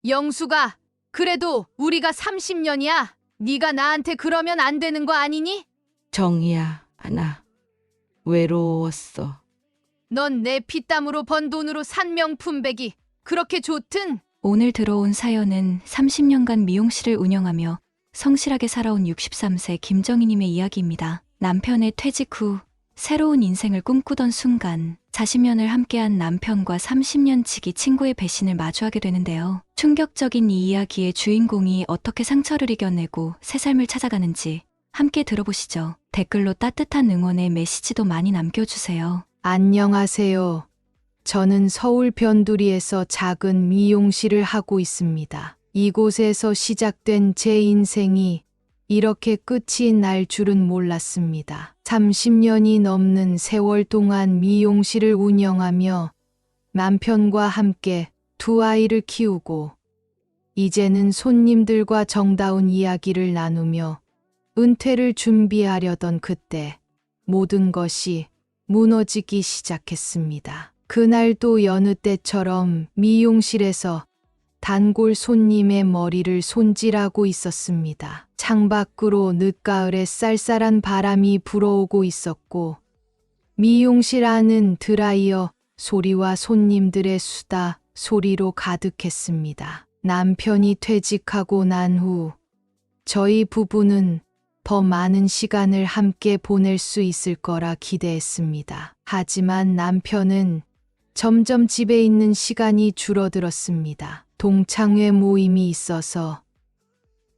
영수가, 그래도 우리가 30년이야. 네가 나한테 그러면 안 되는 거 아니니? 정이야, 나 외로웠어. 넌 내 피땀으로 번 돈으로 산 명품백이 그렇게 좋든? 오늘 들어온 사연은 30년간 미용실을 운영하며 성실하게 살아온 63세 김정희님의 이야기입니다. 남편의 퇴직 후 새로운 인생을 꿈꾸던 순간 40년을 함께한 남편과 30년 지기 친구의 배신을 마주하게 되는데요. 충격적인 이 이야기의 주인공이 어떻게 상처를 이겨내고 새 삶을 찾아가는지 함께 들어보시죠. 댓글로 따뜻한 응원의 메시지도 많이 남겨주세요. 안녕하세요. 저는 서울 변두리에서 작은 미용실을 하고 있습니다. 이곳에서 시작된 제 인생이 이렇게 끝이 날 줄은 몰랐습니다. 30년이 넘는 세월 동안 미용실을 운영하며 남편과 함께 두 아이를 키우고 이제는 손님들과 정다운 이야기를 나누며 은퇴를 준비하려던 그때 모든 것이 무너지기 시작했습니다. 그날도 여느 때처럼 미용실에서 단골 손님의 머리를 손질하고 있었습니다. 창밖으로 늦가을에 쌀쌀한 바람이 불어오고 있었고 미용실 안은 드라이어 소리와 손님들의 수다 소리로 가득했습니다. 남편이 퇴직하고 난 후 저희 부부는 더 많은 시간을 함께 보낼 수 있을 거라 기대했습니다. 하지만 남편은 점점 집에 있는 시간이 줄어들었습니다. 동창회 모임이 있어서,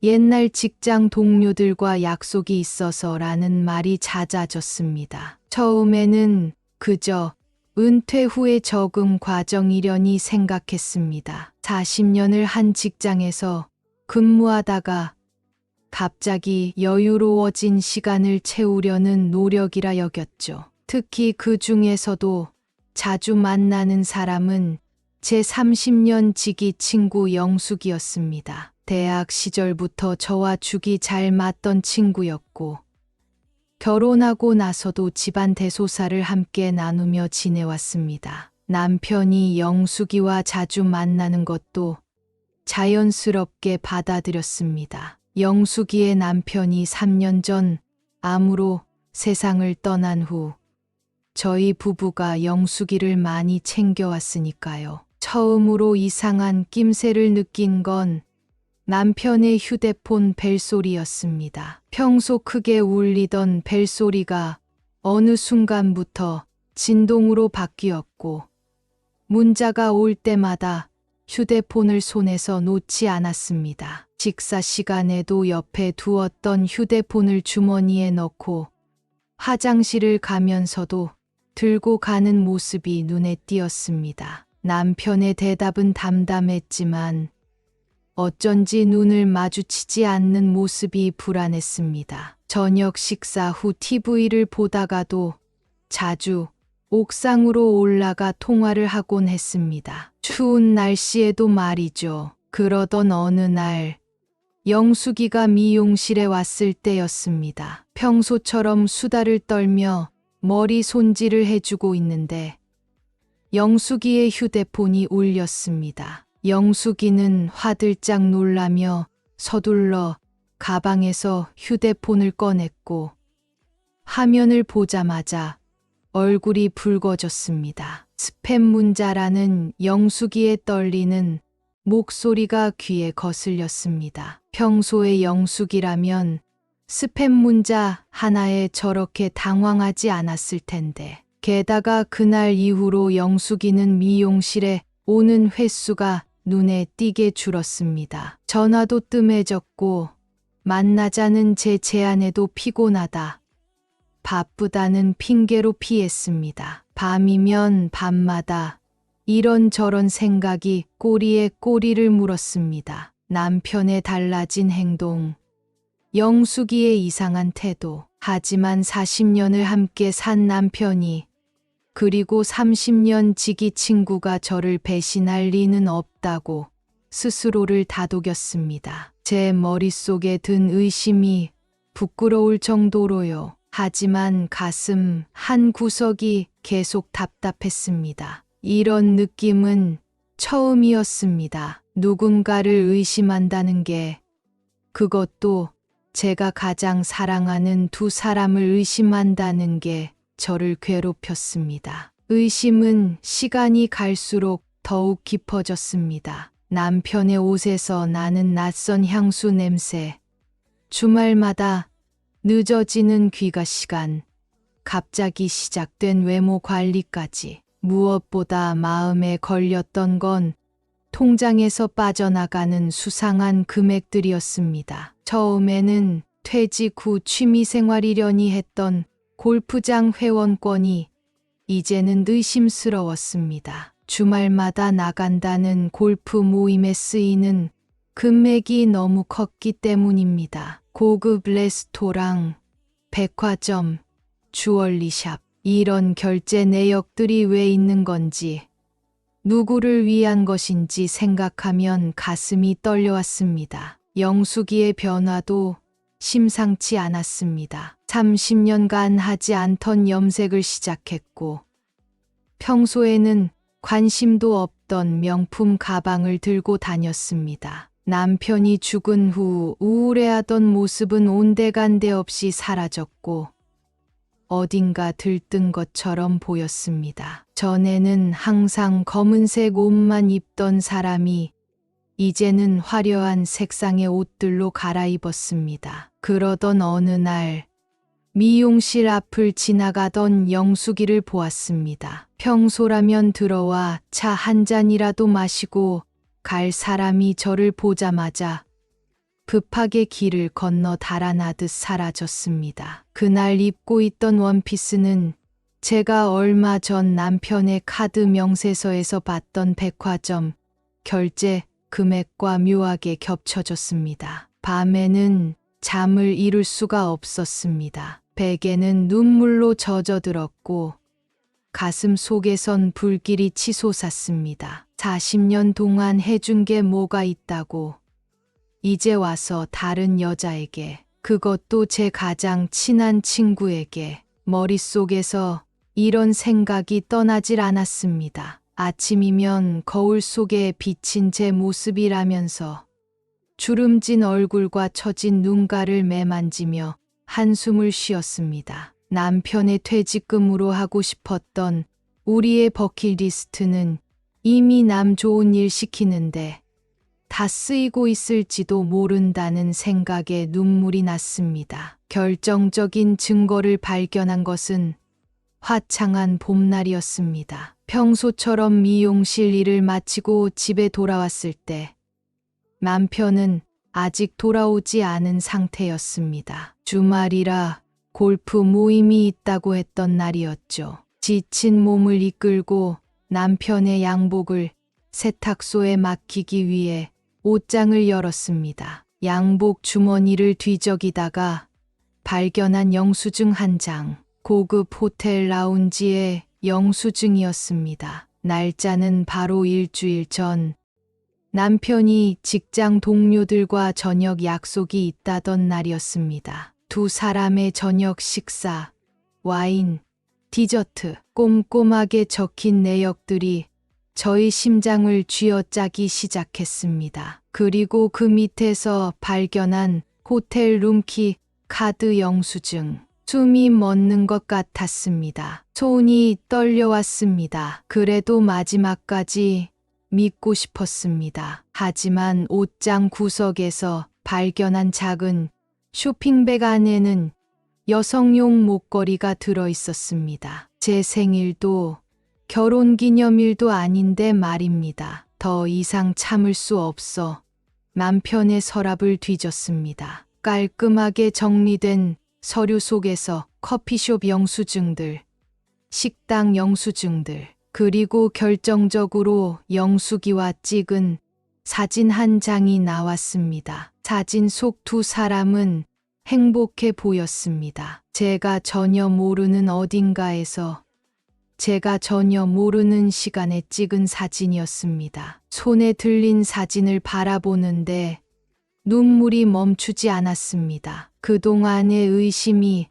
옛날 직장 동료들과 약속이 있어서라는 말이 잦아졌습니다. 처음에는 그저 은퇴 후의 적응 과정이려니 생각했습니다. 40년을 한 직장에서 근무하다가 갑자기 여유로워진 시간을 채우려는 노력이라 여겼죠. 특히 그 중에서도 자주 만나는 사람은 제 30년 지기 친구 영숙이었습니다. 대학 시절부터 저와 죽이 잘 맞던 친구였고, 결혼하고 나서도 집안 대소사를 함께 나누며 지내왔습니다. 남편이 영숙이와 자주 만나는 것도 자연스럽게 받아들였습니다. 영숙이의 남편이 3년 전 암으로 세상을 떠난 후 저희 부부가 영숙이를 많이 챙겨왔으니까요. 처음으로 이상한 낌새를 느낀 건 남편의 휴대폰 벨소리였습니다. 평소 크게 울리던 벨소리가 어느 순간부터 진동으로 바뀌었고, 문자가 올 때마다 휴대폰을 손에서 놓지 않았습니다. 식사 시간에도 옆에 두었던 휴대폰을 주머니에 넣고 화장실을 가면서도 들고 가는 모습이 눈에 띄었습니다. 남편의 대답은 담담했지만 어쩐지 눈을 마주치지 않는 모습이 불안했습니다. 저녁 식사 후 TV를 보다가도 자주 옥상으로 올라가 통화를 하곤 했습니다. 추운 날씨에도 말이죠. 그러던 어느 날 영숙이가 미용실에 왔을 때였습니다. 평소처럼 수다를 떨며 머리 손질을 해주고 있는데 영숙이의 휴대폰이 울렸습니다. 영숙이는 화들짝 놀라며 서둘러 가방에서 휴대폰을 꺼냈고 화면을 보자마자 얼굴이 붉어졌습니다. 스팸 문자라는 영숙이의 떨리는 목소리가 귀에 거슬렸습니다. 평소의 영숙이라면 스팸 문자 하나에 저렇게 당황하지 않았을 텐데. 게다가 그날 이후로 영숙이는 미용실에 오는 횟수가 눈에 띄게 줄었습니다. 전화도 뜸해졌고 만나자는 제 제안에도 피곤하다, 바쁘다는 핑계로 피했습니다. 밤이면 밤마다 이런저런 생각이 꼬리에 꼬리를 물었습니다. 남편의 달라진 행동, 영숙이의 이상한 태도. 하지만 40년을 함께 산 남편이, 그리고 30년 지기 친구가 저를 배신할 리는 없다고 스스로를 다독였습니다. 제 머릿속에 든 의심이 부끄러울 정도로요. 하지만 가슴 한 구석이 계속 답답했습니다. 이런 느낌은 처음이었습니다. 누군가를 의심한다는 게, 그것도 제가 가장 사랑하는 두 사람을 의심한다는 게 저를 괴롭혔습니다. 의심은 시간이 갈수록 더욱 깊어졌습니다. 남편의 옷에서 나는 낯선 향수 냄새, 주말마다 늦어지는 귀가 시간, 갑자기 시작된 외모 관리까지. 무엇보다 마음에 걸렸던 건 통장에서 빠져나가는 수상한 금액들이었습니다. 처음에는 퇴직 후 취미생활이려니 했던 골프장 회원권이 이제는 의심스러웠습니다. 주말마다 나간다는 골프 모임에 쓰이는 금액이 너무 컸기 때문입니다. 고급 레스토랑, 백화점, 주얼리샵, 이런 결제 내역들이 왜 있는 건지, 누구를 위한 것인지 생각하면 가슴이 떨려왔습니다. 영숙이의 변화도 심상치 않았습니다. 30년간 하지 않던 염색을 시작했고, 평소에는 관심도 없던 명품 가방을 들고 다녔습니다. 남편이 죽은 후 우울해하던 모습은 온데간데 없이 사라졌고, 어딘가 들뜬 것처럼 보였습니다. 전에는 항상 검은색 옷만 입던 사람이 이제는 화려한 색상의 옷들로 갈아입었습니다. 그러던 어느 날 미용실 앞을 지나가던 영숙이를 보았습니다. 평소라면 들어와 차 한 잔이라도 마시고 갈 사람이 저를 보자마자 급하게 길을 건너 달아나듯 사라졌습니다. 그날 입고 있던 원피스는 제가 얼마 전 남편의 카드 명세서에서 봤던 백화점 결제 금액과 묘하게 겹쳐졌습니다. 밤에는 잠을 이룰 수가 없었습니다. 베개는 눈물로 젖어들었고 가슴 속에선 불길이 치솟았습니다. 40년 동안 해준 게 뭐가 있다고 이제 와서 다른 여자에게, 그것도 제 가장 친한 친구에게. 머릿속에서 이런 생각이 떠나질 않았습니다. 아침이면 거울 속에 비친 제 모습이라면서 주름진 얼굴과 처진 눈가를 매만지며 한숨을 쉬었습니다. 남편의 퇴직금으로 하고 싶었던 우리의 버킷리스트는 이미 남 좋은 일 시키는데 다 쓰이고 있을지도 모른다는 생각에 눈물이 났습니다. 결정적인 증거를 발견한 것은 화창한 봄날이었습니다. 평소처럼 미용실 일을 마치고 집에 돌아왔을 때 남편은 아직 돌아오지 않은 상태였습니다. 주말이라 골프 모임이 있다고 했던 날이었죠. 지친 몸을 이끌고 남편의 양복을 세탁소에 맡기기 위해 옷장을 열었습니다. 양복 주머니를 뒤적이다가 발견한 영수증 한 장. 고급 호텔 라운지의 영수증이었습니다. 날짜는 바로 일주일 전 남편이 직장 동료들과 저녁 약속이 있다던 날이었습니다. 두 사람의 저녁 식사, 와인, 디저트, 꼼꼼하게 적힌 내역들이 저희 심장을 쥐어짜기 시작했습니다. 그리고 그 밑에서 발견한 호텔 룸키 카드 영수증. 숨이 멎는 것 같았습니다. 손이 떨려왔습니다. 그래도 마지막까지 믿고 싶었습니다. 하지만 옷장 구석에서 발견한 작은 쇼핑백 안에는 여성용 목걸이가 들어 있었습니다. 제 생일도 결혼기념일도 아닌데 말입니다. 더 이상 참을 수 없어 남편의 서랍을 뒤졌습니다. 깔끔하게 정리된 서류 속에서 커피숍 영수증들, 식당 영수증들, 그리고 결정적으로 영숙이와 찍은 사진 한 장이 나왔습니다. 사진 속 두 사람은 행복해 보였습니다. 제가 전혀 모르는 어딘가에서 제가 전혀 모르는 시간에 찍은 사진이었습니다. 손에 들린 사진을 바라보는데 눈물이 멈추지 않았습니다. 그동안의 의심이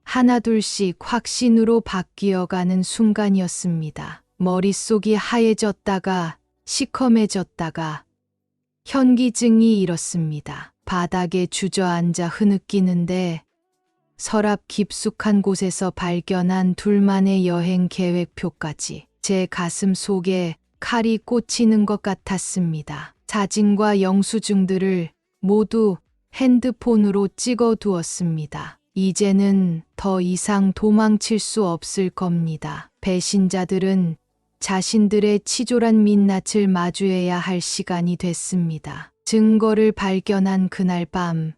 하나둘씩 확신으로 바뀌어가는 순간이었습니다. 머릿속이 하얘졌다가 시커매졌다가 현기증이 일었습니다. 바닥에 주저앉아 흐느끼는데 서랍 깊숙한 곳에서 발견한 둘만의 여행 계획표까지 제 가슴 속에 칼이 꽂히는 것 같았습니다. 사진과 영수증들을 모두 핸드폰으로 찍어 두었습니다. 이제는 더 이상 도망칠 수 없을 겁니다. 배신자들은 자신들의 치졸한 민낯을 마주해야 할 시간이 됐습니다. 증거를 발견한 그날 밤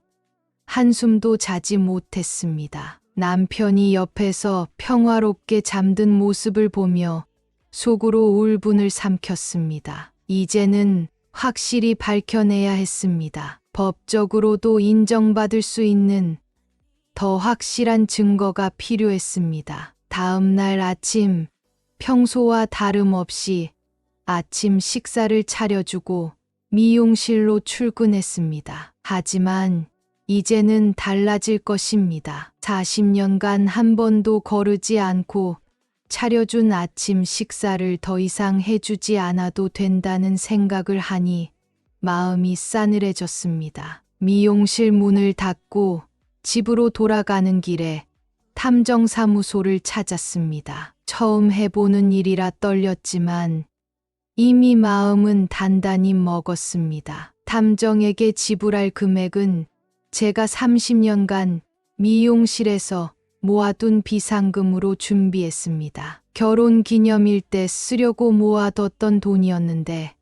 한숨도 자지 못했습니다. 남편이 옆에서 평화롭게 잠든 모습을 보며 속으로 울분을 삼켰습니다. 이제는 확실히 밝혀내야 했습니다. 법적으로도 인정받을 수 있는 더 확실한 증거가 필요했습니다. 다음 날 아침, 평소와 다름없이 아침 식사를 차려주고 미용실로 출근했습니다. 하지만 이제는 달라질 것입니다. 40년간 한 번도 거르지 않고 차려준 아침 식사를 더 이상 해주지 않아도 된다는 생각을 하니 마음이 싸늘해졌습니다. 미용실 문을 닫고 집으로 돌아가는 길에 탐정사무소를 찾았습니다. 처음 해보는 일이라 떨렸지만 이미 마음은 단단히 먹었습니다. 탐정에게 지불할 금액은 제가 30년간 미용실에서 모아둔 비상금으로 준비했습니다. 결혼 기념일 때 쓰려고 모아뒀던 돈이었는데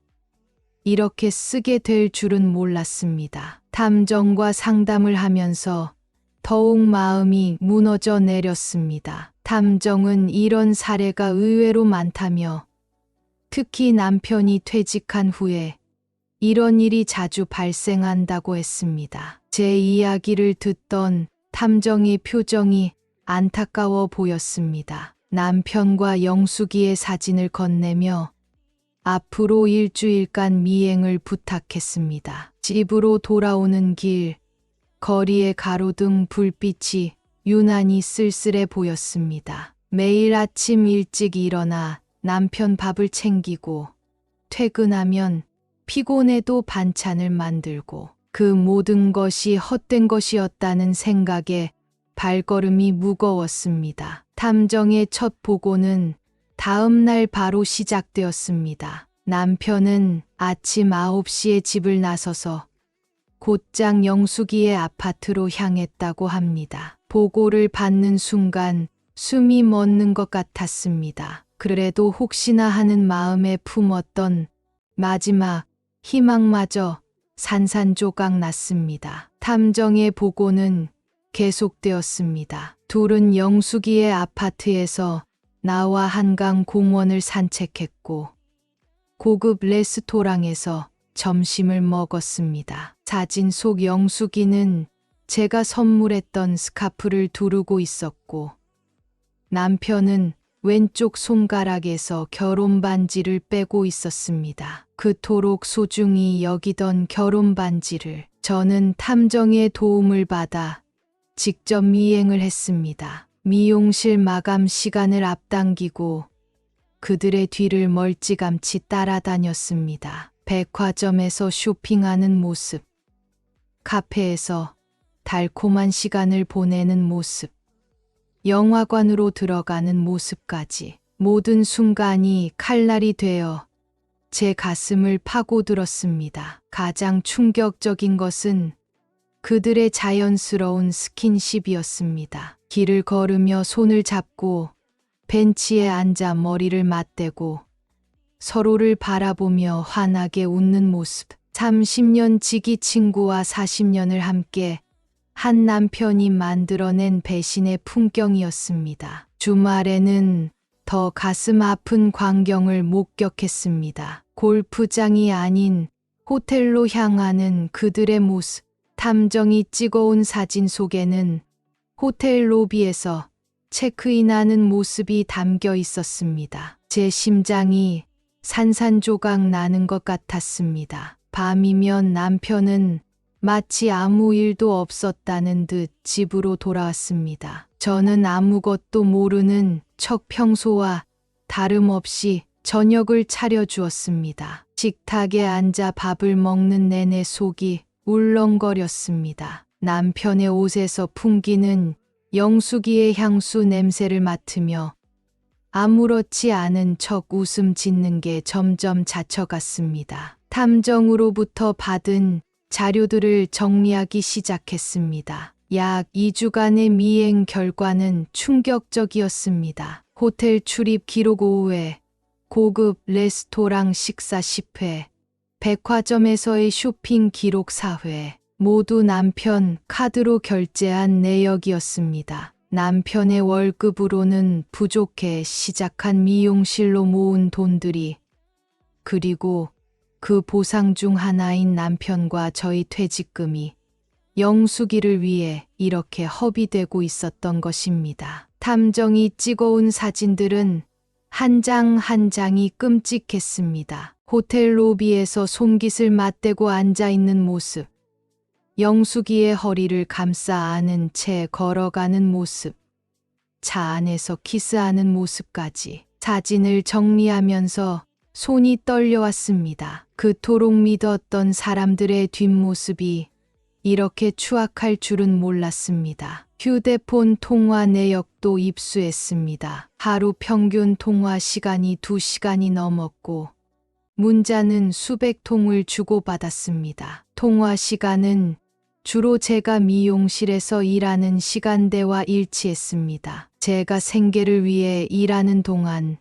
이렇게 쓰게 될 줄은 몰랐습니다. 탐정과 상담을 하면서 더욱 마음이 무너져 내렸습니다. 탐정은 이런 사례가 의외로 많다며 특히 남편이 퇴직한 후에 이런 일이 자주 발생한다고 했습니다. 제 이야기를 듣던 탐정의 표정이 안타까워 보였습니다. 남편과 영숙이의 사진을 건네며 앞으로 일주일간 미행을 부탁했습니다. 집으로 돌아오는 길, 거리의 가로등 불빛이 유난히 쓸쓸해 보였습니다. 매일 아침 일찍 일어나 남편 밥을 챙기고 퇴근하면 피곤해도 반찬을 만들고 그 모든 것이 헛된 것이었다는 생각에 발걸음이 무거웠습니다. 탐정의 첫 보고는 다음 날 바로 시작되었습니다. 남편은 아침 9시에 집을 나서서 곧장 영숙이의 아파트로 향했다고 합니다. 보고를 받는 순간 숨이 멎는 것 같았습니다. 그래도 혹시나 하는 마음에 품었던 마지막 희망마저 산산조각 났습니다. 탐정의 보고는 계속되었습니다. 둘은 영숙이의 아파트에서 나와 한강 공원을 산책했고 고급 레스토랑에서 점심을 먹었습니다. 사진 속 영숙이는 제가 선물했던 스카프를 두르고 있었고 남편은 왼쪽 손가락에서 결혼 반지를 빼고 있었습니다. 그토록 소중히 여기던 결혼 반지를 저는 탐정의 도움을 받아 직접 미행을 했습니다. 미용실 마감 시간을 앞당기고 그들의 뒤를 멀찌감치 따라다녔습니다. 백화점에서 쇼핑하는 모습, 카페에서 달콤한 시간을 보내는 모습, 영화관으로 들어가는 모습까지 모든 순간이 칼날이 되어 제 가슴을 파고들었습니다. 가장 충격적인 것은 그들의 자연스러운 스킨십이었습니다. 길을 걸으며 손을 잡고 벤치에 앉아 머리를 맞대고 서로를 바라보며 환하게 웃는 모습. 30년 지기 친구와 40년을 함께 한 남편이 만들어낸 배신의 풍경이었습니다. 주말에는 더 가슴 아픈 광경을 목격했습니다. 골프장이 아닌 호텔로 향하는 그들의 모습. 탐정이 찍어온 사진 속에는 호텔 로비에서 체크인하는 모습이 담겨 있었습니다. 제 심장이 산산조각 나는 것 같았습니다. 밤이면 남편은 마치 아무 일도 없었다는 듯 집으로 돌아왔습니다. 저는 아무것도 모르는 척 평소와 다름없이 저녁을 차려주었습니다. 식탁에 앉아 밥을 먹는 내내 속이 울렁거렸습니다. 남편의 옷에서 풍기는 영숙이의 향수 냄새를 맡으며 아무렇지 않은 척 웃음 짓는 게 점점 자쳐갔습니다. 탐정으로부터 받은 자료들을 정리하기 시작했습니다. 약 2주간의 미행 결과는 충격적이었습니다. 호텔 출입 기록 5회, 고급 레스토랑 식사 10회, 백화점에서의 쇼핑 기록 4회, 모두 남편 카드로 결제한 내역이었습니다. 남편의 월급으로는 부족해 시작한 미용실로 모은 돈들이, 그리고 그 보상 중 하나인 남편과 저희 퇴직금이 영숙이를 위해 이렇게 허비되고 있었던 것입니다. 탐정이 찍어온 사진들은 한 장 한 장이 끔찍했습니다. 호텔 로비에서 손깃을 맞대고 앉아있는 모습, 영숙이의 허리를 감싸 안은 채 걸어가는 모습, 차 안에서 키스하는 모습까지 사진을 정리하면서 손이 떨려왔습니다. 그토록 믿었던 사람들의 뒷모습이 이렇게 추악할 줄은 몰랐습니다. 휴대폰 통화 내역도 입수했습니다. 하루 평균 통화 시간이 2시간이 넘었고 문자는 수백 통을 주고받았습니다. 통화 시간은 주로 제가 미용실에서 일하는 시간대와 일치했습니다. 제가 생계를 위해 일하는 동안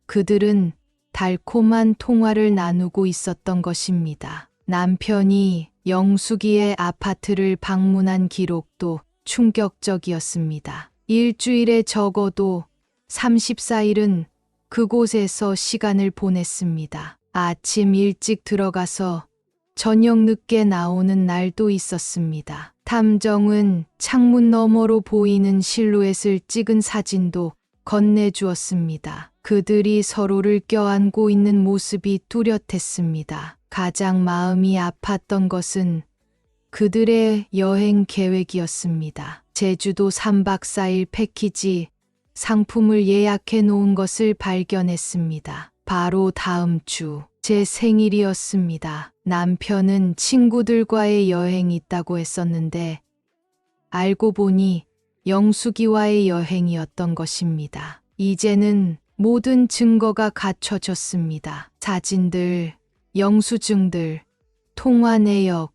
그들은 달콤한 통화를 나누고 있었던 것입니다. 남편이 영숙이의 아파트를 방문한 기록도 충격적이었습니다. 일주일에 적어도 34일은 그곳에서 시간을 보냈습니다. 아침 일찍 들어가서 저녁 늦게 나오는 날도 있었습니다. 탐정은 창문 너머로 보이는 실루엣을 찍은 사진도 건네주었습니다. 그들이 서로를 껴안고 있는 모습이 뚜렷했습니다. 가장 마음이 아팠던 것은 그들의 여행 계획이었습니다. 제주도 3박 4일 패키지 상품을 예약해 놓은 것을 발견했습니다. 바로 다음 주 제 생일이었습니다. 남편은 친구들과의 여행이 있다고 했었는데 알고 보니 영숙이와의 여행이었던 것입니다. 이제는 모든 증거가 갖춰졌습니다. 사진들, 영수증들, 통화 내역,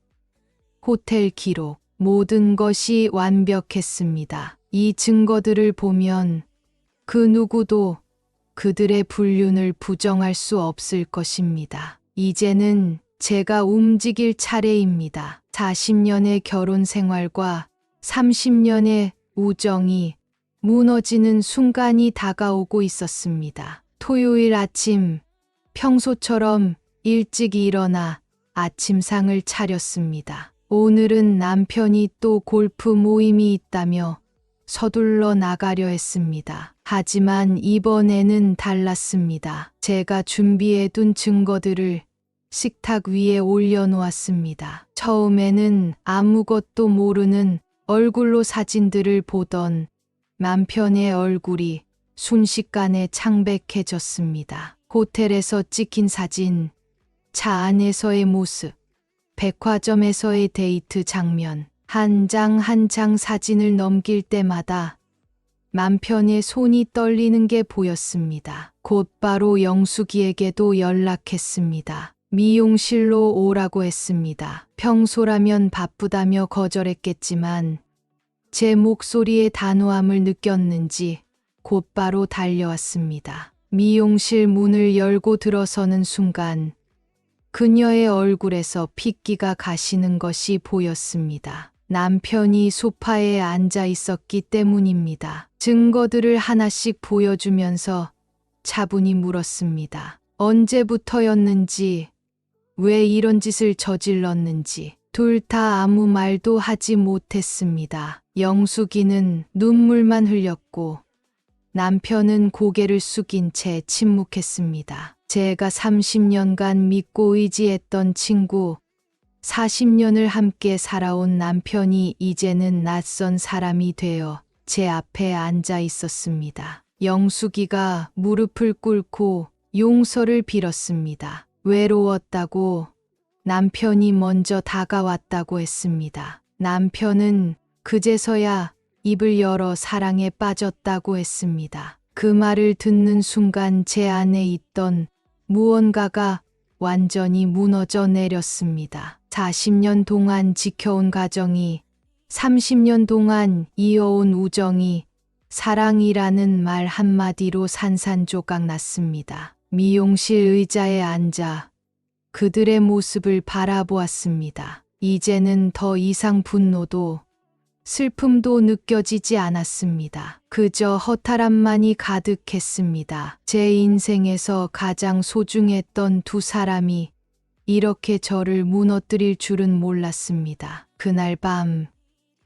호텔 기록, 모든 것이 완벽했습니다. 이 증거들을 보면 그 누구도 그들의 불륜을 부정할 수 없을 것입니다. 이제는 제가 움직일 차례입니다. 40년의 결혼 생활과 30년의 우정이 무너지는 순간이 다가오고 있었습니다. 토요일 아침, 평소처럼 일찍 일어나 아침상을 차렸습니다. 오늘은 남편이 또 골프 모임이 있다며 서둘러 나가려 했습니다. 하지만 이번에는 달랐습니다. 제가 준비해둔 증거들을 식탁 위에 올려놓았습니다. 처음에는 아무것도 모르는 얼굴로 사진들을 보던 남편의 얼굴이 순식간에 창백해졌습니다. 호텔에서 찍힌 사진, 차 안에서의 모습, 백화점에서의 데이트 장면, 한 장 한 장 사진을 넘길 때마다 남편의 손이 떨리는 게 보였습니다. 곧바로 영숙이에게도 연락했습니다. 미용실로 오라고 했습니다. 평소라면 바쁘다며 거절했겠지만 제 목소리의 단호함을 느꼈는지 곧바로 달려왔습니다. 미용실 문을 열고 들어서는 순간 그녀의 얼굴에서 핏기가 가시는 것이 보였습니다. 남편이 소파에 앉아 있었기 때문입니다. 증거들을 하나씩 보여주면서 차분히 물었습니다. 언제부터였는지, 왜 이런 짓을 저질렀는지. 둘 다 아무 말도 하지 못했습니다. 영숙이는 눈물만 흘렸고 남편은 고개를 숙인 채 침묵했습니다. 제가 30년간 믿고 의지했던 친구, 40년을 함께 살아온 남편이 이제는 낯선 사람이 되어 제 앞에 앉아 있었습니다. 영숙이가 무릎을 꿇고 용서를 빌었습니다. 외로웠다고 남편이 먼저 다가왔다고 했습니다. 남편은 그제서야 입을 열어 사랑에 빠졌다고 했습니다. 그 말을 듣는 순간 제 안에 있던 무언가가 완전히 무너져 내렸습니다. 40년 동안 지켜온 가정이, 30년 동안 이어온 우정이 사랑이라는 말 한마디로 산산조각 났습니다. 미용실 의자에 앉아 그들의 모습을 바라보았습니다. 이제는 더 이상 분노도 슬픔도 느껴지지 않았습니다. 그저 허탈함만이 가득했습니다. 제 인생에서 가장 소중했던 두 사람이 이렇게 저를 무너뜨릴 줄은 몰랐습니다. 그날 밤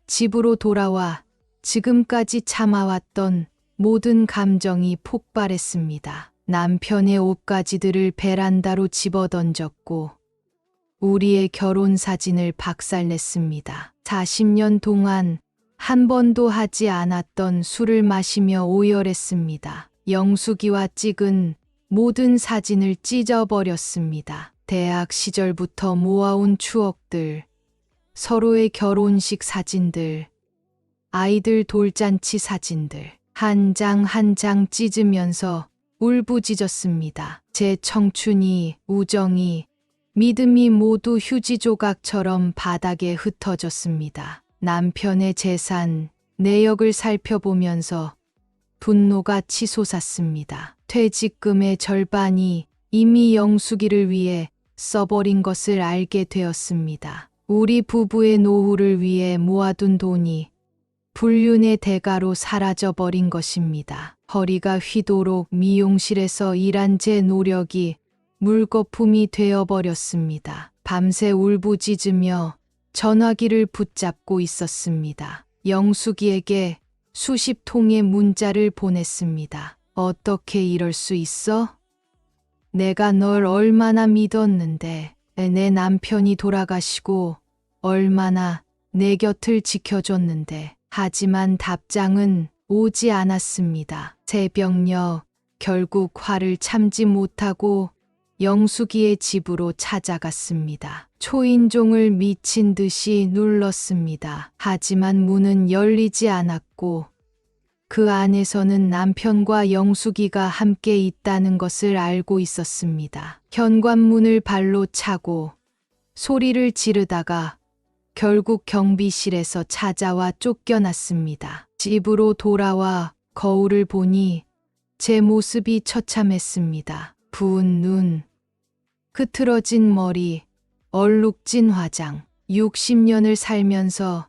집으로 돌아와 지금까지 참아왔던 모든 감정이 폭발했습니다. 남편의 옷가지들을 베란다로 집어던졌고 우리의 결혼 사진을 박살냈습니다. 40년 동안 한 번도 하지 않았던 술을 마시며 오열했습니다. 영숙이와 찍은 모든 사진을 찢어버렸습니다. 대학 시절부터 모아온 추억들, 서로의 결혼식 사진들, 아이들 돌잔치 사진들, 한 장 한 장 찢으면서 울부짖었습니다. 제 청춘이, 우정이, 믿음이 모두 휴지 조각처럼 바닥에 흩어졌습니다. 남편의 재산, 내역을 살펴보면서 분노가 치솟았습니다. 퇴직금의 절반이 이미 영숙이를 위해 써버린 것을 알게 되었습니다. 우리 부부의 노후를 위해 모아둔 돈이 불륜의 대가로 사라져버린 것입니다. 허리가 휘도록 미용실에서 일한 제 노력이 물거품이 되어버렸습니다. 밤새 울부짖으며 전화기를 붙잡고 있었습니다. 영숙이에게 수십 통의 문자를 보냈습니다. 어떻게 이럴 수 있어? 내가 널 얼마나 믿었는데, 내 남편이 돌아가시고 얼마나 내 곁을 지켜줬는데. 하지만 답장은 오지 않았습니다. 새벽녘 결국 화를 참지 못하고 영숙이의 집으로 찾아갔습니다. 초인종을 미친 듯이 눌렀습니다. 하지만 문은 열리지 않았고 그 안에서는 남편과 영숙이가 함께 있다는 것을 알고 있었습니다. 현관문을 발로 차고 소리를 지르다가 결국 경비실에서 찾아와 쫓겨났습니다. 집으로 돌아와 거울을 보니 제 모습이 처참했습니다. 부은 눈, 흐트러진 머리, 얼룩진 화장. 60년을 살면서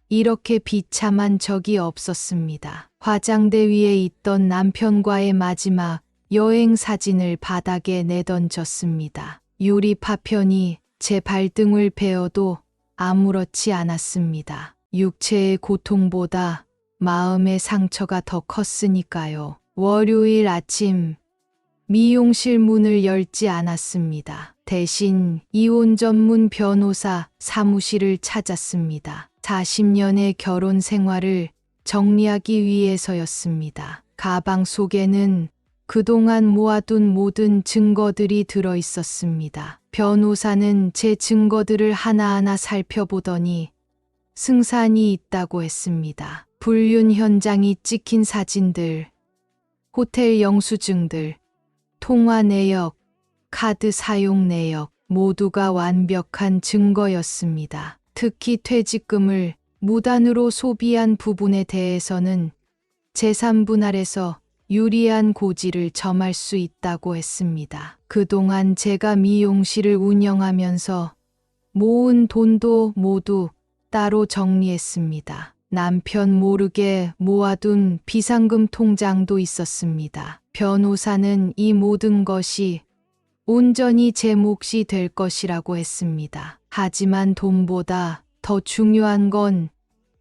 이렇게 비참한 적이 없었습니다. 화장대 위에 있던 남편과의 마지막 여행 사진을 바닥에 내던졌습니다. 유리 파편이 제 발등을 베어도 아무렇지 않았습니다. 육체의 고통보다 마음의 상처가 더 컸으니까요. 월요일 아침 미용실 문을 열지 않았습니다. 대신 이혼 전문 변호사 사무실을 찾았습니다. 40년의 결혼 생활을 정리하기 위해서였습니다. 가방 속에는 그동안 모아둔 모든 증거들이 들어 있었습니다. 변호사는 제 증거들을 하나하나 살펴보더니 승산이 있다고 했습니다. 불륜 현장이 찍힌 사진들, 호텔 영수증들, 통화 내역, 카드 사용 내역 모두가 완벽한 증거였습니다. 특히 퇴직금을 무단으로 소비한 부분에 대해서는 재산 분할에서 유리한 고지를 점할 수 있다고 했습니다. 그동안 제가 미용실을 운영하면서 모은 돈도 모두 따로 정리했습니다. 남편 모르게 모아둔 비상금 통장도 있었습니다. 변호사는 이 모든 것이 온전히 제 몫이 될 것이라고 했습니다. 하지만 돈보다 더 중요한 건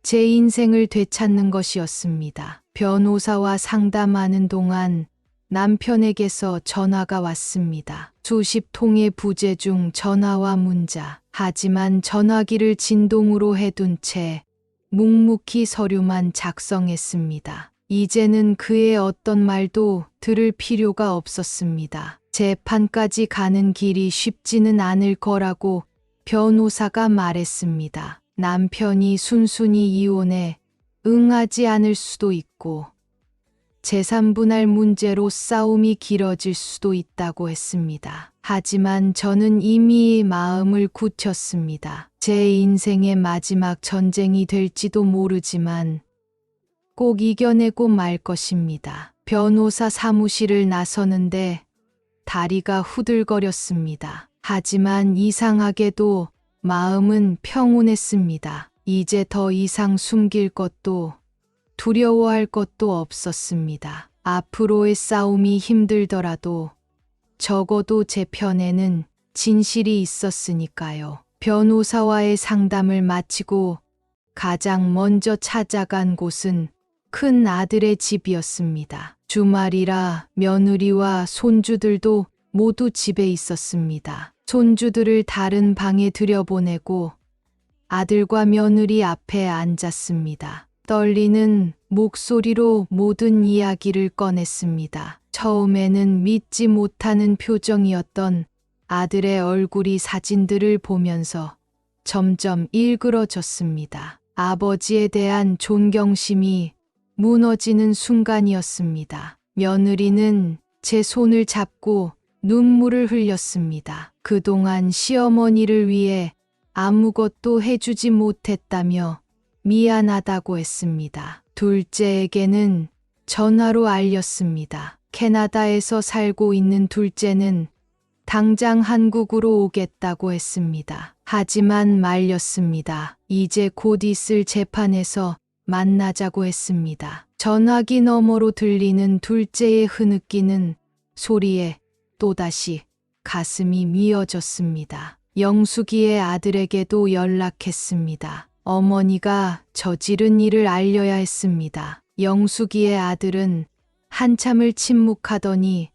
제 인생을 되찾는 것이었습니다. 변호사와 상담하는 동안 남편에게서 전화가 왔습니다. 수십 통의 부재 중 전화와 문자. 하지만 전화기를 진동으로 해둔 채 묵묵히 서류만 작성했습니다. 이제는 그의 어떤 말도 들을 필요가 없었습니다. 재판까지 가는 길이 쉽지는 않을 거라고 변호사가 말했습니다. 남편이 순순히 이혼에 응하지 않을 수도 있고 재산 분할 문제로 싸움이 길어질 수도 있다고 했습니다. 하지만 저는 이미 마음을 굳혔습니다. 제 인생의 마지막 전쟁이 될지도 모르지만 꼭 이겨내고 말 것입니다. 변호사 사무실을 나서는데 다리가 후들거렸습니다. 하지만 이상하게도 마음은 평온했습니다. 이제 더 이상 숨길 것도 두려워할 것도 없었습니다. 앞으로의 싸움이 힘들더라도 적어도 제 편에는 진실이 있었으니까요. 변호사와의 상담을 마치고 가장 먼저 찾아간 곳은 큰 아들의 집이었습니다. 주말이라 며느리와 손주들도 모두 집에 있었습니다. 손주들을 다른 방에 들여보내고 아들과 며느리 앞에 앉았습니다. 떨리는 목소리로 모든 이야기를 꺼냈습니다. 처음에는 믿지 못하는 표정이었던 아들의 얼굴이 사진들을 보면서 점점 일그러졌습니다. 아버지에 대한 존경심이 무너지는 순간이었습니다. 며느리는 제 손을 잡고 눈물을 흘렸습니다. 그동안 시어머니를 위해 아무것도 해주지 못했다며 미안하다고 했습니다. 둘째에게는 전화로 알렸습니다. 캐나다에서 살고 있는 둘째는 당장 한국으로 오겠다고 했습니다. 하지만 말렸습니다. 이제 곧 있을 재판에서 만나자고 했습니다. 전화기 너머로 들리는 둘째의 흐느끼는 소리에 또다시 가슴이 미어졌습니다. 영숙이의 아들에게도 연락했습니다. 어머니가 저지른 일을 알려야 했습니다. 영숙이의 아들은 한참을 침묵하더니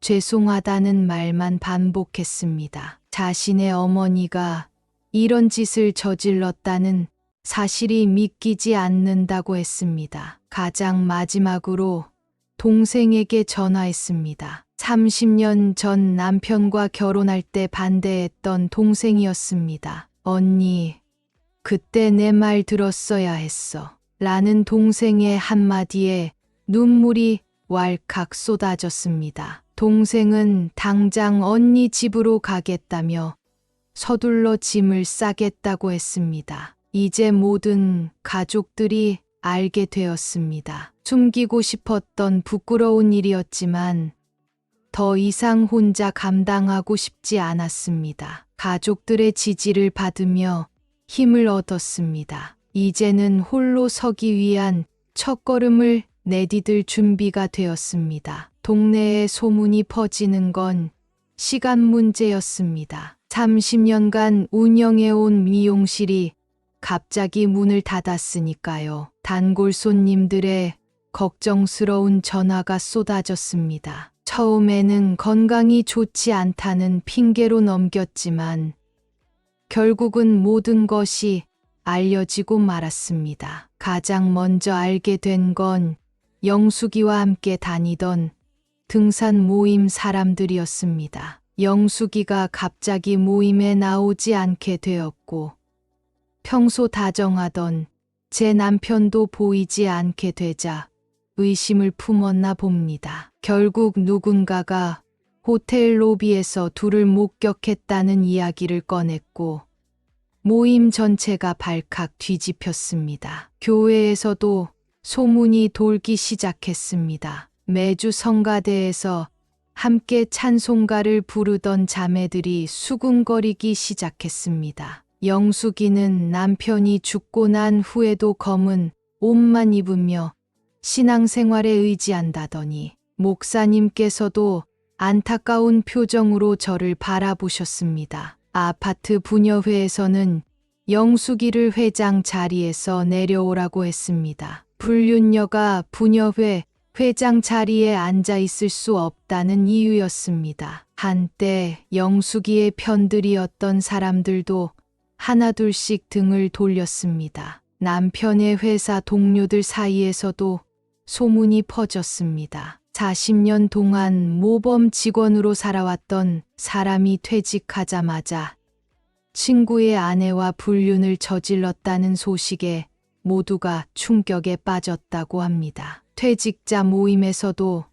죄송하다는 말만 반복했습니다. 자신의 어머니가 이런 짓을 저질렀다는 사실이 믿기지 않는다고 했습니다. 가장 마지막으로 동생에게 전화했습니다. 30년 전 남편과 결혼할 때 반대했던 동생이었습니다. 언니, 그때 내 말 들었어야 했어. 라는 동생의 한마디에 눈물이 왈칵 쏟아졌습니다. 동생은 당장 언니 집으로 가겠다며 서둘러 짐을 싸겠다고 했습니다. 이제 모든 가족들이 알게 되었습니다. 숨기고 싶었던 부끄러운 일이었지만 더 이상 혼자 감당하고 싶지 않았습니다. 가족들의 지지를 받으며 힘을 얻었습니다. 이제는 홀로 서기 위한 첫걸음을 내디딜 준비가 되었습니다. 동네에 소문이 퍼지는 건 시간 문제였습니다. 30년간 운영해온 미용실이 갑자기 문을 닫았으니까요. 단골 손님들의 걱정스러운 전화가 쏟아졌습니다. 처음에는 건강이 좋지 않다는 핑계로 넘겼지만 결국은 모든 것이 알려지고 말았습니다. 가장 먼저 알게 된 건 영숙이와 함께 다니던 등산 모임 사람들이었습니다. 영숙이가 갑자기 모임에 나오지 않게 되었고 평소 다정하던 제 남편도 보이지 않게 되자 의심을 품었나 봅니다. 결국 누군가가 호텔 로비에서 둘을 목격했다는 이야기를 꺼냈고 모임 전체가 발칵 뒤집혔습니다. 교회에서도 소문이 돌기 시작했습니다. 매주 성가대에서 함께 찬송가를 부르던 자매들이 수군거리기 시작했습니다. 영숙이는 남편이 죽고 난 후에도 검은 옷만 입으며 신앙생활에 의지한다더니 목사님께서도 안타까운 표정으로 저를 바라보셨습니다. 아파트 부녀회에서는 영숙이를 회장 자리에서 내려오라고 했습니다. 불륜녀가 부녀회 회장 자리에 앉아 있을 수 없다는 이유였습니다. 한때 영숙이의 편들이었던 사람들도 하나둘씩 등을 돌렸습니다. 남편의 회사 동료들 사이에서도 소문이 퍼졌습니다. 40년 동안 모범 직원으로 살아왔던 사람이 퇴직하자마자 친구의 아내와 불륜을 저질렀다는 소식에 모두가 충격에 빠졌다고 합니다. 퇴직자 모임에서도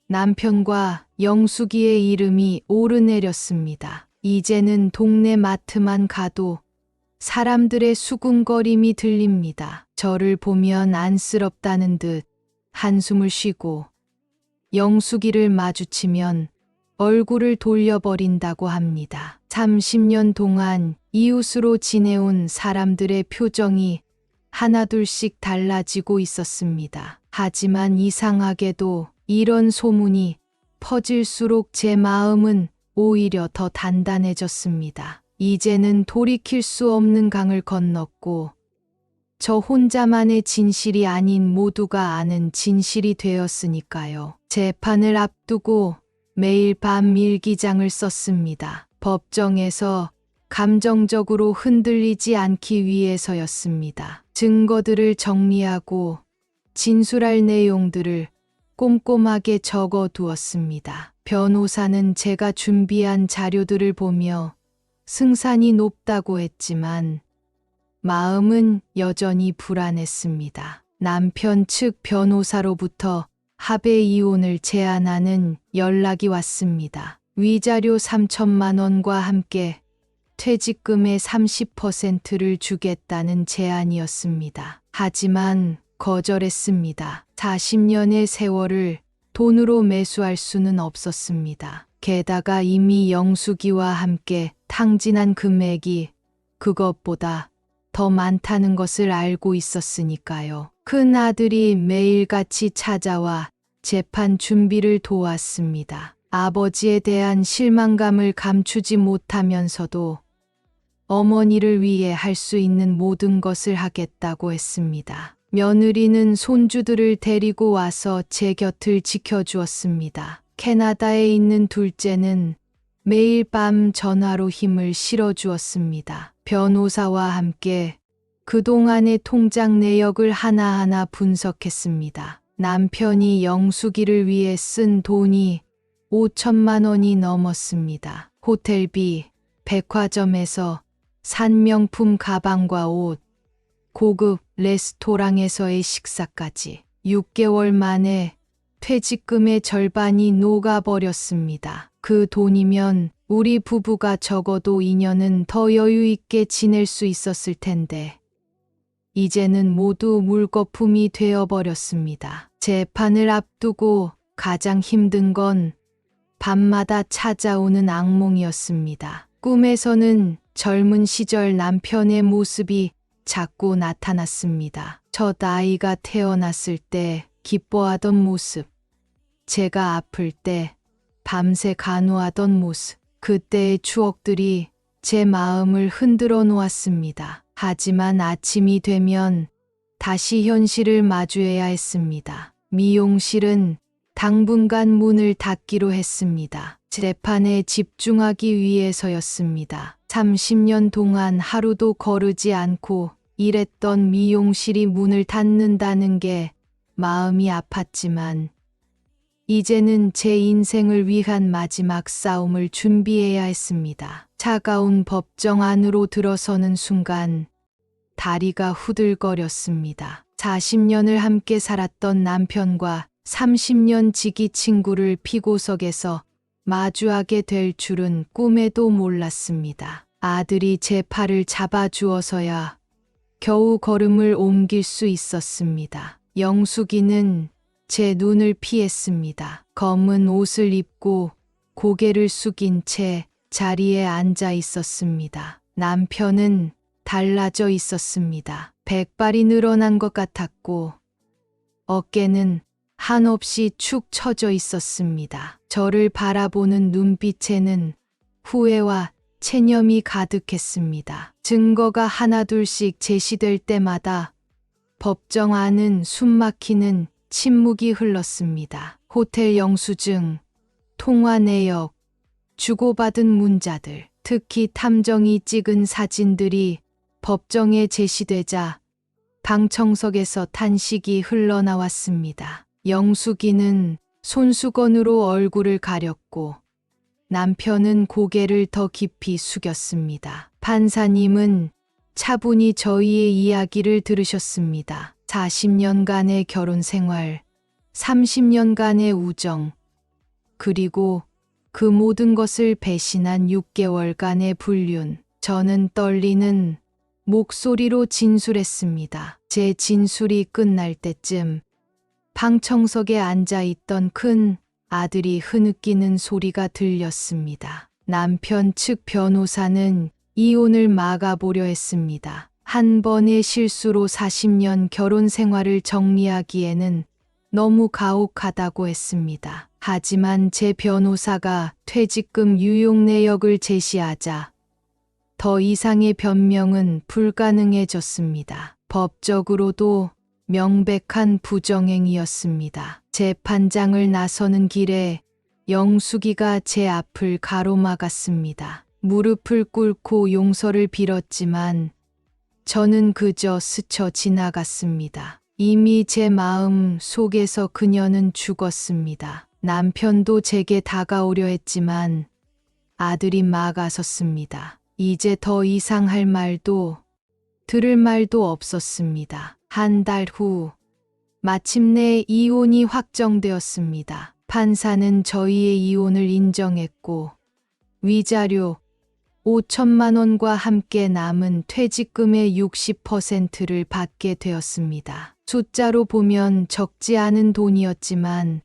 남편과 영숙이의 이름이 오르내렸습니다. 이제는 동네 마트만 가도 사람들의 수군거림이 들립니다. 저를 보면 안쓰럽다는 듯 한숨을 쉬고 영숙이를 마주치면 얼굴을 돌려버린다고 합니다. 30년 동안 이웃으로 지내온 사람들의 표정이 하나둘씩 달라지고 있었습니다. 하지만 이상하게도 이런 소문이 퍼질수록 제 마음은 오히려 더 단단해졌습니다. 이제는 돌이킬 수 없는 강을 건넜고 저 혼자만의 진실이 아닌 모두가 아는 진실이 되었으니까요. 재판을 앞두고 매일 밤 일기장을 썼습니다. 법정에서 감정적으로 흔들리지 않기 위해서였습니다. 증거들을 정리하고 진술할 내용들을 꼼꼼하게 적어 두었습니다. 변호사는 제가 준비한 자료들을 보며 승산이 높다고 했지만 마음은 여전히 불안했습니다. 남편 측 변호사로부터 합의 이혼을 제안하는 연락이 왔습니다. 위자료 3천만 원과 함께 퇴직금의 30%를 주겠다는 제안이었습니다. 하지만 거절했습니다. 40년의 세월을 돈으로 매수할 수는 없었습니다. 게다가 이미 영숙이와 함께 탕진한 금액이 그것보다 더 많다는 것을 알고 있었으니까요. 큰 아들이 매일같이 찾아와 재판 준비를 도왔습니다. 아버지에 대한 실망감을 감추지 못하면서도 어머니를 위해 할 수 있는 모든 것을 하겠다고 했습니다. 며느리는 손주들을 데리고 와서 제 곁을 지켜주었습니다. 캐나다에 있는 둘째는 매일 밤 전화로 힘을 실어주었습니다. 변호사와 함께 그동안의 통장 내역을 하나하나 분석했습니다. 남편이 영숙이를 위해 쓴 돈이 5천만 원이 넘었습니다. 호텔비, 백화점에서 산 명품 가방과 옷, 고급 레스토랑에서의 식사까지 6개월 만에 퇴직금의 절반이 녹아버렸습니다. 그 돈이면 우리 부부가 적어도 2년은 더 여유 있게 지낼 수 있었을 텐데 이제는 모두 물거품이 되어버렸습니다. 재판을 앞두고 가장 힘든 건 밤마다 찾아오는 악몽이었습니다. 꿈에서는 젊은 시절 남편의 모습이 자꾸 나타났습니다. 첫 아이가 태어났을 때 기뻐하던 모습, 제가 아플 때 밤새 간호하던 모습, 그때의 추억들이 제 마음을 흔들어 놓았습니다. 하지만 아침이 되면 다시 현실을 마주해야 했습니다. 미용실은 당분간 문을 닫기로 했습니다. 재판에 집중하기 위해서였습니다. 30년 동안 하루도 거르지 않고 일했던 미용실이 문을 닫는다는 게 마음이 아팠지만 이제는 제 인생을 위한 마지막 싸움을 준비해야 했습니다. 차가운 법정 안으로 들어서는 순간 다리가 후들거렸습니다. 40년을 함께 살았던 남편과 30년 지기 친구를 피고석에서 마주하게 될 줄은 꿈에도 몰랐습니다. 아들이 제 팔을 잡아주어서야 겨우 걸음을 옮길 수 있었습니다. 영숙이는 제 눈을 피했습니다. 검은 옷을 입고 고개를 숙인 채 자리에 앉아 있었습니다. 남편은 달라져 있었습니다. 백발이 늘어난 것 같았고 어깨는 한없이 축 처져 있었습니다. 저를 바라보는 눈빛에는 후회와 체념이 가득했습니다. 증거가 하나둘씩 제시될 때마다 법정 안은 숨막히는 침묵이 흘렀습니다. 호텔 영수증, 통화 내역, 주고받은 문자들, 특히 탐정이 찍은 사진들이 법정에 제시되자 방청석에서 탄식이 흘러나왔습니다. 영숙이는 손수건으로 얼굴을 가렸고 남편은 고개를 더 깊이 숙였습니다. 판사님은 차분히 저희의 이야기를 들으셨습니다. 40년간의 결혼 생활, 30년간의 우정, 그리고 그 모든 것을 배신한 6개월간의 불륜. 저는 떨리는 목소리로 진술했습니다. 제 진술이 끝날 때쯤 방청석에 앉아 있던 큰 아들이 흐느끼는 소리가 들렸습니다. 남편 측 변호사는 이혼을 막아보려 했습니다. 한 번의 실수로 40년 결혼 생활을 정리하기에는 너무 가혹하다고 했습니다. 하지만 제 변호사가 퇴직금 유용 내역을 제시하자 더 이상의 변명은 불가능해졌습니다. 법적으로도 명백한 부정행위였습니다. 재판장을 나서는 길에 영숙이가 제 앞을 가로막았습니다. 무릎을 꿇고 용서를 빌었지만 저는 그저 스쳐 지나갔습니다. 이미 제 마음 속에서 그녀는 죽었습니다. 남편도 제게 다가오려 했지만 아들이 막아섰습니다. 이제 더 이상 할 말도 들을 말도 없었습니다. 한 달 후 마침내 이혼이 확정되었습니다. 판사는 저희의 이혼을 인정했고 위자료 5천만 원과 함께 남은 퇴직금의 60%를 받게 되었습니다. 숫자로 보면 적지 않은 돈이었지만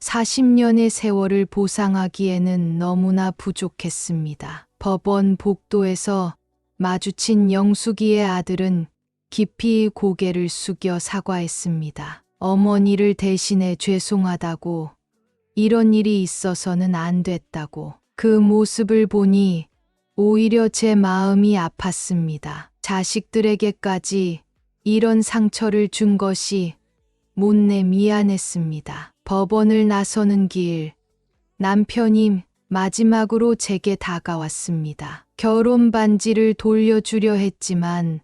40년의 세월을 보상하기에는 너무나 부족했습니다. 법원 복도에서 마주친 영숙이의 아들은 깊이 고개를 숙여 사과했습니다. 어머니를 대신해 죄송하다고, 이런 일이 있어서는 안 됐다고. 그 모습을 보니 오히려 제 마음이 아팠습니다. 자식들에게까지 이런 상처를 준 것이 못내 미안했습니다. 법원을 나서는 길, 남편이 마지막으로 제게 다가왔습니다. 결혼 반지를 돌려주려 했지만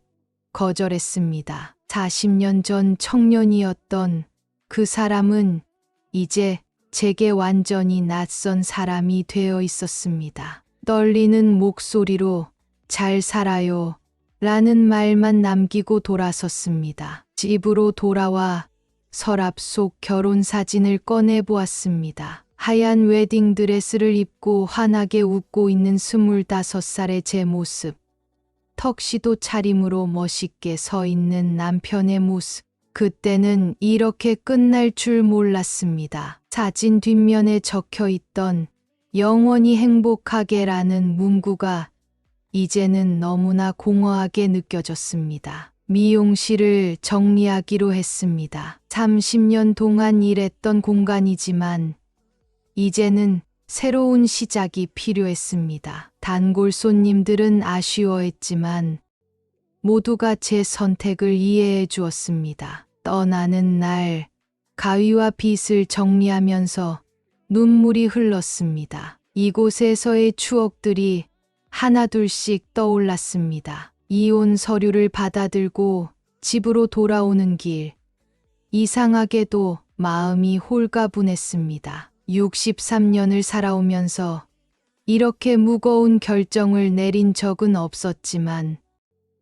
거절했습니다. 40년 전 청년이었던 그 사람은 이제 제게 완전히 낯선 사람이 되어 있었습니다. 떨리는 목소리로 잘 살아요 라는 말만 남기고 돌아섰습니다. 집으로 돌아와 서랍 속 결혼 사진을 꺼내 보았습니다. 하얀 웨딩드레스를 입고 환하게 웃고 있는 25살의 제 모습. 턱시도 차림으로 멋있게 서 있는 남편의 모습. 그때는 이렇게 끝날 줄 몰랐습니다. 사진 뒷면에 적혀 있던 영원히 행복하게라는 문구가 이제는 너무나 공허하게 느껴졌습니다. 미용실을 정리하기로 했습니다. 30년 동안 일했던 공간이지만 이제는 새로운 시작이 필요했습니다. 단골 손님들은 아쉬워했지만 모두가 제 선택을 이해해 주었습니다. 떠나는 날 가위와 빗을 정리하면서 눈물이 흘렀습니다. 이곳에서의 추억들이 하나둘씩 떠올랐습니다. 이혼 서류를 받아들고 집으로 돌아오는 길. 이상하게도 마음이 홀가분했습니다. 63년을 살아오면서 이렇게 무거운 결정을 내린 적은 없었지만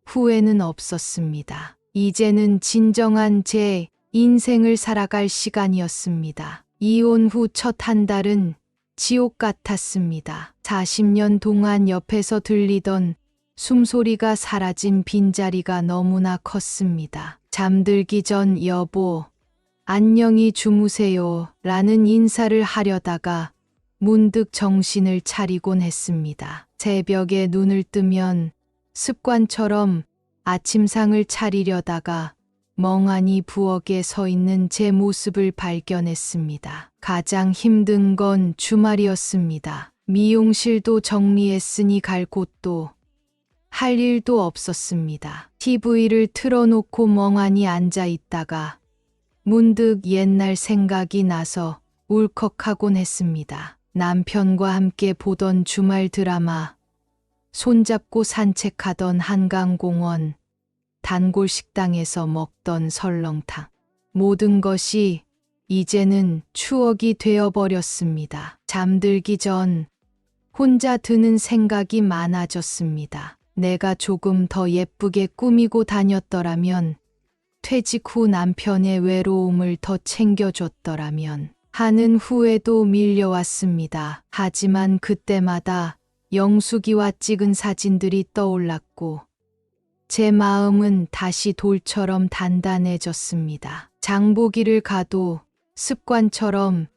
후회는 없었습니다. 이제는 진정한 제 인생을 살아갈 시간이었습니다. 이혼 후 첫 한 달은 지옥 같았습니다. 40년 동안 옆에서 들리던 숨소리가 사라진 빈자리가 너무나 컸습니다. 잠들기 전 여보, 안녕히 주무세요 라는 인사를 하려다가 문득 정신을 차리곤 했습니다. 새벽에 눈을 뜨면 습관처럼 아침상을 차리려다가 멍하니 부엌에 서 있는 제 모습을 발견했습니다. 가장 힘든 건 주말이었습니다. 미용실도 정리했으니 갈 곳도 할 일도 없었습니다. TV를 틀어놓고 멍하니 앉아 있다가 문득 옛날 생각이 나서 울컥하곤 했습니다. 남편과 함께 보던 주말 드라마, 손잡고 산책하던 한강공원, 단골 식당에서 먹던 설렁탕. 모든 것이 이제는 추억이 되어버렸습니다. 잠들기 전 혼자 드는 생각이 많아졌습니다. 내가 조금 더 예쁘게 꾸미고 다녔더라면, 퇴직 후 남편의 외로움을 더 챙겨줬더라면 하는 후회도 밀려왔습니다. 하지만 그때마다 영숙이와 찍은 사진들이 떠올랐고 제 마음은 다시 돌처럼 단단해졌습니다. 장보기를 가도 습관처럼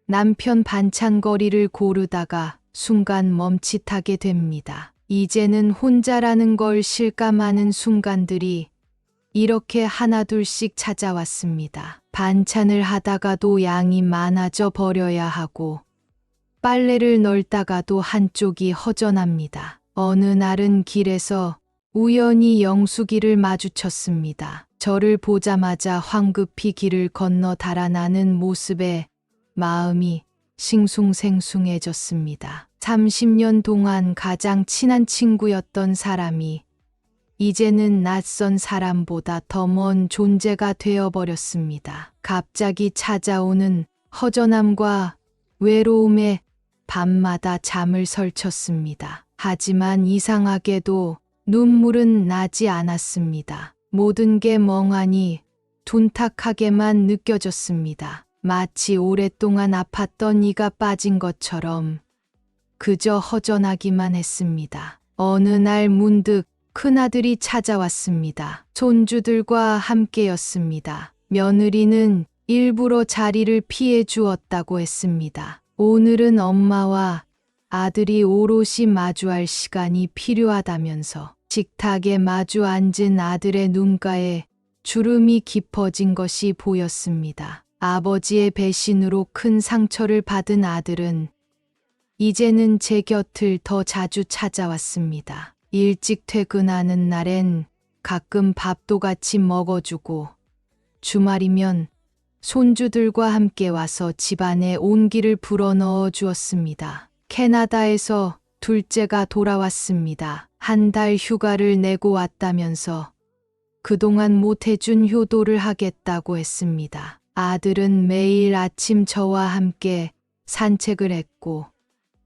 남편 반찬거리를 고르다가 순간 멈칫하게 됩니다. 이제는 혼자라는 걸 실감하는 순간들이 이렇게 하나둘씩 찾아왔습니다. 반찬을 하다가도 양이 많아져 버려야 하고 빨래를 널다가도 한쪽이 허전합니다. 어느 날은 길에서 우연히 영숙이를 마주쳤습니다. 저를 보자마자 황급히 길을 건너 달아나는 모습에 마음이 싱숭생숭해졌습니다. 30년 동안 가장 친한 친구였던 사람이 이제는 낯선 사람보다 더 먼 존재가 되어버렸습니다. 갑자기 찾아오는 허전함과 외로움에 밤마다 잠을 설쳤습니다. 하지만 이상하게도 눈물은 나지 않았습니다. 모든 게 멍하니 둔탁하게만 느껴졌습니다. 마치 오랫동안 아팠던 이가 빠진 것처럼 그저 허전하기만 했습니다. 어느 날 문득 큰아들이 찾아왔습니다. 손주들과 함께였습니다. 며느리는 일부러 자리를 피해 주었다고 했습니다. 오늘은 엄마와 아들이 오롯이 마주할 시간이 필요하다면서 식탁에 마주 앉은 아들의 눈가에 주름이 깊어진 것이 보였습니다. 아버지의 배신으로 큰 상처를 받은 아들은 이제는 제 곁을 더 자주 찾아왔습니다. 일찍 퇴근하는 날엔 가끔 밥도 같이 먹어주고 주말이면 손주들과 함께 와서 집안에 온기를 불어넣어 주었습니다. 캐나다에서 둘째가 돌아왔습니다. 한 달 휴가를 내고 왔다면서 그동안 못해준 효도를 하겠다고 했습니다. 아들은 매일 아침 저와 함께 산책을 했고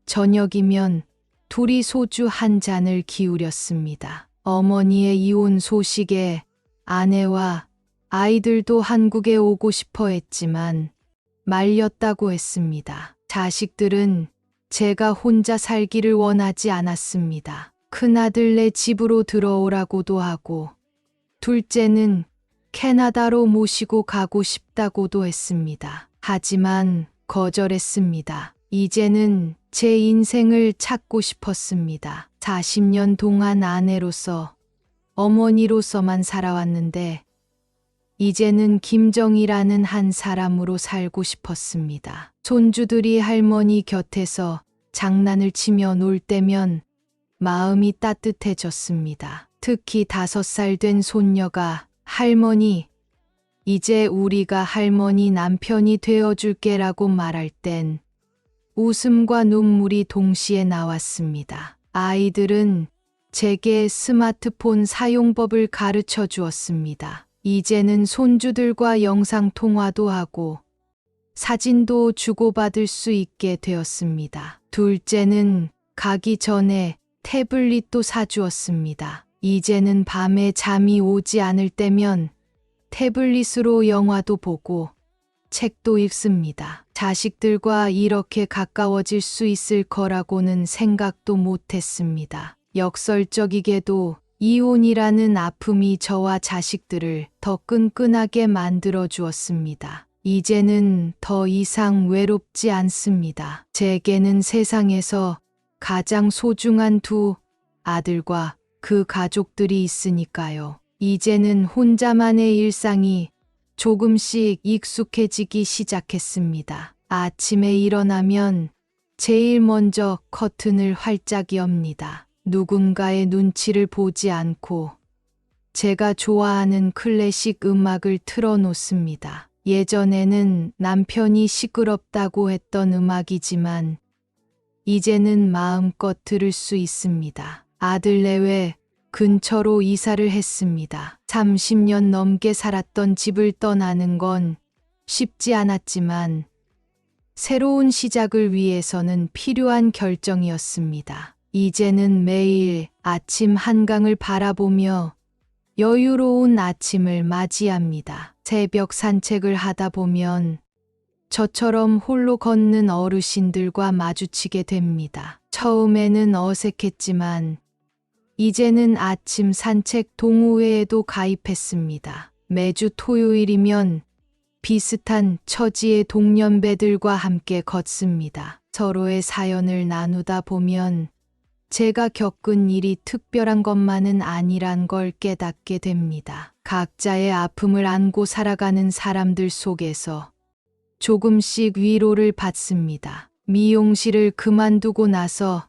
저녁이면 둘이 소주 한 잔을 기울였습니다. 어머니의 이혼 소식에 아내와 아이들도 한국에 오고 싶어 했지만 말렸다고 했습니다. 자식들은 제가 혼자 살기를 원하지 않았습니다. 큰아들네 집으로 들어오라고도 하고 둘째는 캐나다로 모시고 가고 싶다고도 했습니다. 하지만 거절했습니다. 이제는 제 인생을 찾고 싶었습니다. 40년 동안 아내로서, 어머니로서만 살아왔는데 이제는 김정이라는 한 사람으로 살고 싶었습니다. 손주들이 할머니 곁에서 장난을 치며 놀 때면 마음이 따뜻해졌습니다. 특히 5살 된 손녀가 할머니, 이제 우리가 할머니 남편이 되어줄게라고 말할 땐 웃음과 눈물이 동시에 나왔습니다. 아이들은 제게 스마트폰 사용법을 가르쳐 주었습니다. 이제는 손주들과 영상통화도 하고 사진도 주고받을 수 있게 되었습니다. 둘째는 가기 전에 태블릿도 사주었습니다. 이제는 밤에 잠이 오지 않을 때면 태블릿으로 영화도 보고 책도 읽습니다. 자식들과 이렇게 가까워질 수 있을 거라고는 생각도 못했습니다. 역설적이게도 이혼이라는 아픔이 저와 자식들을 더 끈끈하게 만들어 주었습니다. 이제는 더 이상 외롭지 않습니다. 제게는 세상에서 가장 소중한 2 아들과 그 가족들이 있으니까요. 이제는 혼자만의 일상이 조금씩 익숙해지기 시작했습니다. 아침에 일어나면 제일 먼저 커튼을 활짝 엽니다. 누군가의 눈치를 보지 않고 제가 좋아하는 클래식 음악을 틀어놓습니다. 예전에는 남편이 시끄럽다고 했던 음악이지만 이제는 마음껏 들을 수 있습니다. 아들 내외 근처로 이사를 했습니다. 30년 넘게 살았던 집을 떠나는 건 쉽지 않았지만 새로운 시작을 위해서는 필요한 결정이었습니다. 이제는 매일 아침 한강을 바라보며 여유로운 아침을 맞이합니다. 새벽 산책을 하다 보면 저처럼 홀로 걷는 어르신들과 마주치게 됩니다. 처음에는 어색했지만 이제는 아침 산책 동호회에도 가입했습니다. 매주 토요일이면 비슷한 처지의 동년배들과 함께 걷습니다. 서로의 사연을 나누다 보면 제가 겪은 일이 특별한 것만은 아니란 걸 깨닫게 됩니다. 각자의 아픔을 안고 살아가는 사람들 속에서 조금씩 위로를 받습니다. 미용실을 그만두고 나서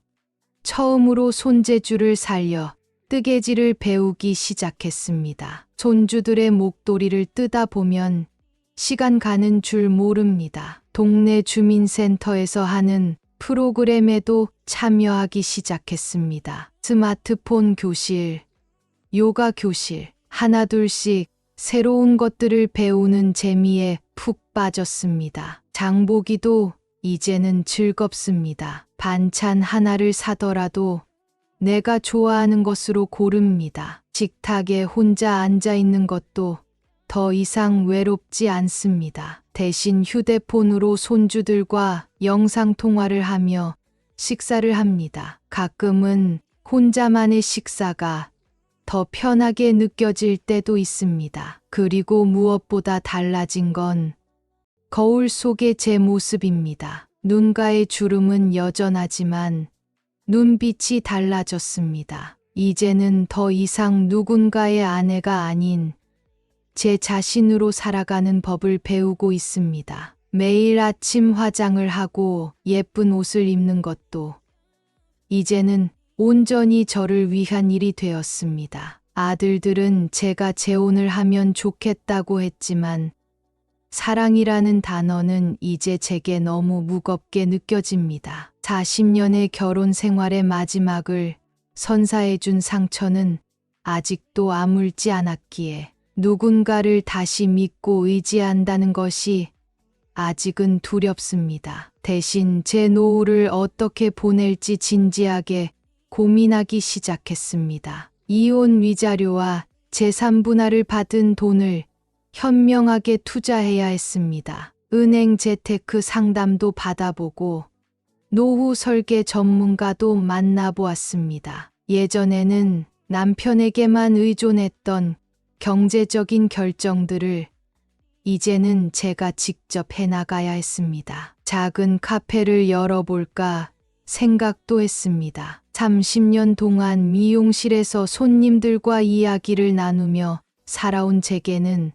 처음으로 손재주를 살려 뜨개질을 배우기 시작했습니다. 손주들의 목도리를 뜨다 보면 시간 가는 줄 모릅니다. 동네 주민센터에서 하는 프로그램에도 참여하기 시작했습니다. 스마트폰 교실, 요가 교실, 하나둘씩 새로운 것들을 배우는 재미에 푹 빠졌습니다. 장보기도 이제는 즐겁습니다. 반찬 하나를 사더라도 내가 좋아하는 것으로 고릅니다. 식탁에 혼자 앉아 있는 것도 더 이상 외롭지 않습니다. 대신 휴대폰으로 손주들과 영상통화를 하며 식사를 합니다. 가끔은 혼자만의 식사가 더 편하게 느껴질 때도 있습니다. 그리고 무엇보다 달라진 건 거울 속의 제 모습입니다. 눈가의 주름은 여전하지만 눈빛이 달라졌습니다. 이제는 더 이상 누군가의 아내가 아닌 제 자신으로 살아가는 법을 배우고 있습니다. 매일 아침 화장을 하고 예쁜 옷을 입는 것도 이제는 온전히 저를 위한 일이 되었습니다. 아들들은 제가 재혼을 하면 좋겠다고 했지만 사랑이라는 단어는 이제 제게 너무 무겁게 느껴집니다. 40년의 결혼 생활의 마지막을 선사해준 상처는 아직도 아물지 않았기에 누군가를 다시 믿고 의지한다는 것이 아직은 두렵습니다. 대신 제 노후를 어떻게 보낼지 진지하게 고민하기 시작했습니다. 이혼 위자료와 재산 분할을 받은 돈을 현명하게 투자해야 했습니다. 은행 재테크 상담도 받아보고 노후 설계 전문가도 만나보았습니다. 예전에는 남편에게만 의존했던 경제적인 결정들을 이제는 제가 직접 해나가야 했습니다. 작은 카페를 열어볼까 생각도 했습니다. 30년 동안 미용실에서 손님들과 이야기를 나누며 살아온 제게는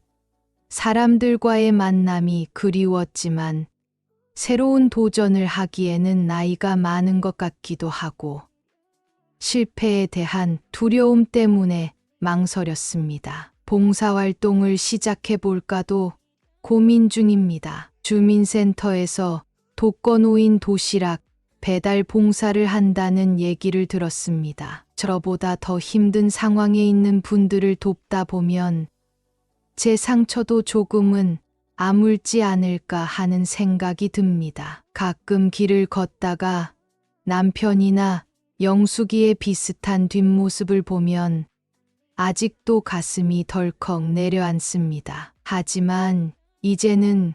사람들과의 만남이 그리웠지만 새로운 도전을 하기에는 나이가 많은 것 같기도 하고 실패에 대한 두려움 때문에 망설였습니다. 봉사활동을 시작해볼까도 고민 중입니다. 주민센터에서 독거노인 도시락 배달 봉사를 한다는 얘기를 들었습니다. 저보다 더 힘든 상황에 있는 분들을 돕다 보면 제 상처도 조금은 아물지 않을까 하는 생각이 듭니다. 가끔 길을 걷다가 남편이나 영숙이의 비슷한 뒷모습을 보면 아직도 가슴이 덜컥 내려앉습니다. 하지만 이제는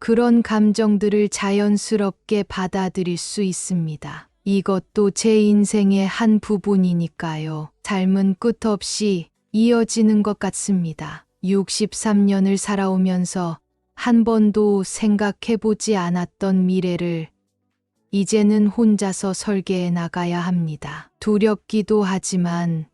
그런 감정들을 자연스럽게 받아들일 수 있습니다. 이것도 제 인생의 한 부분이니까요. 삶은 끝없이 이어지는 것 같습니다. 63년을 살아오면서 한 번도 생각해보지 않았던 미래를 이제는 혼자서 설계해 나가야 합니다. 두렵기도 하지만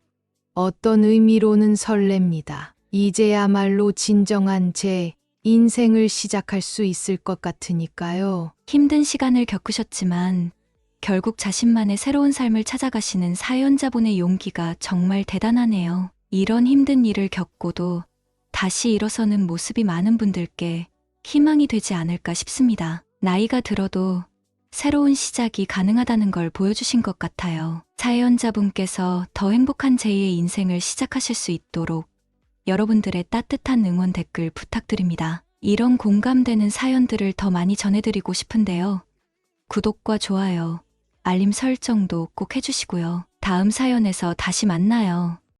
어떤 의미로는 설렙니다. 이제야말로 진정한 제 인생을 시작할 수 있을 것 같으니까요. 힘든 시간을 겪으셨지만 결국 자신만의 새로운 삶을 찾아가시는 사연자분의 용기가 정말 대단하네요. 이런 힘든 일을 겪고도 다시 일어서는 모습이 많은 분들께 희망이 되지 않을까 싶습니다. 나이가 들어도 새로운 시작이 가능하다는 걸 보여주신 것 같아요. 사연자분께서 더 행복한 제2의 인생을 시작하실 수 있도록 여러분들의 따뜻한 응원 댓글 부탁드립니다. 이런 공감되는 사연들을 더 많이 전해드리고 싶은데요. 구독과 좋아요, 알림 설정도 꼭 해주시고요. 다음 사연에서 다시 만나요.